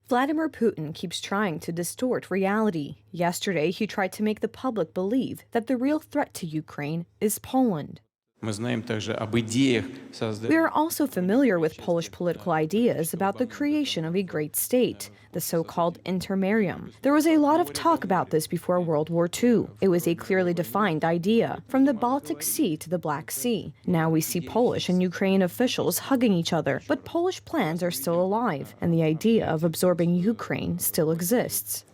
Vladimir Putin keeps trying to distort reality. Yesterday, he tried to make the public believe that the real threat to Ukraine is Poland. We are also familiar with Polish political ideas about the creation of a great state, the so-called intermarium. There was a lot of talk about this before World War II. It was a clearly defined idea, from the Baltic Sea to the Black Sea. Now we see Polish and Ukrainian officials hugging each other, but Polish plans are still alive, and the idea of absorbing Ukraine still exists.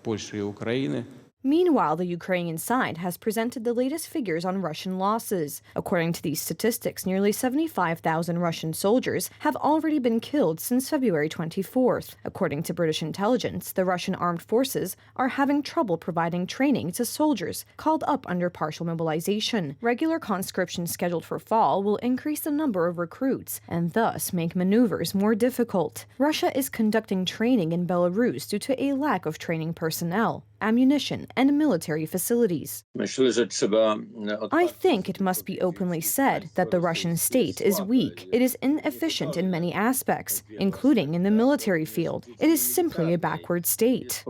Meanwhile, the Ukrainian side has presented the latest figures on Russian losses. According to these statistics, nearly 75,000 Russian soldiers have already been killed since February 24th. According to British intelligence, the Russian armed forces are having trouble providing training to soldiers called up under partial mobilization. Regular conscription scheduled for fall will increase the number of recruits and thus make maneuvers more difficult. Russia is conducting training in Belarus due to a lack of training personnel, ammunition, and military facilities. I think it must be openly said that the Russian state is weak. It is inefficient in many aspects, including in the military field. It is simply a backward state.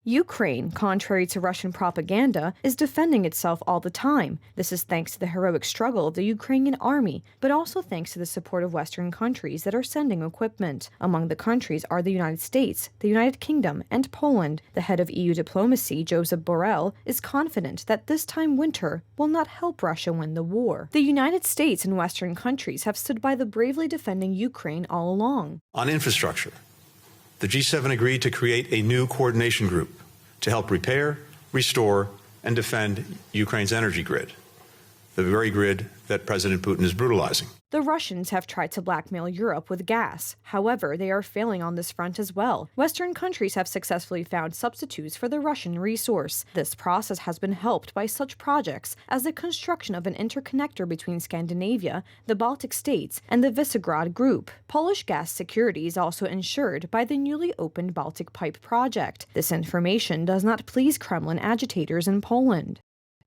Ukraine, contrary to Russian propaganda, is defending itself all the time. This is thanks to the heroic struggle of the Ukrainian army, but also thanks to the support of Western countries that are sending equipment. Among the countries are the United States, the United Kingdom, and Poland. The head of EU diplomacy, Joseph Borrell, is confident that this time winter will not help Russia win the war. The United States and Western countries have stood by the bravely defending Ukraine all along. On infrastructure, the G7 agreed to create a new coordination group to help repair, restore, and defend Ukraine's energy grid, the very grid that President Putin is brutalizing. The Russians have tried to blackmail Europe with gas. However, they are failing on this front as well. Western countries have successfully found substitutes for the Russian resource. This process has been helped by such projects as the construction of an interconnector between Scandinavia, the Baltic states, and the Visegrad Group. Polish gas security is also ensured by the newly opened Baltic Pipe project. This information does not please Kremlin agitators in Poland.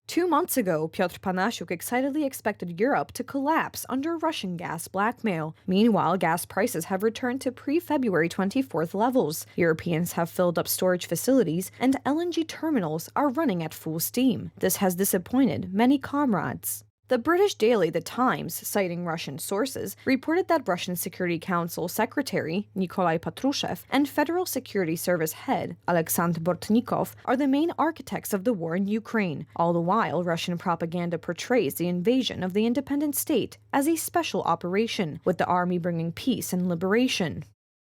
2 months ago, Piotr Panasiuk excitedly expected Europe to collapse under Russian gas blackmail. Meanwhile, gas prices have returned to pre-February 24th levels. Europeans have filled up storage facilities, and LNG terminals are running at full steam. This has disappointed many comrades. The British daily The Times, citing Russian sources, reported that Russian Security Council Secretary Nikolai Patrushev and Federal Security Service head Alexander Bortnikov are the main architects of the war in Ukraine. All the while, Russian propaganda portrays the invasion of the independent state as a special operation, with the army bringing peace and liberation.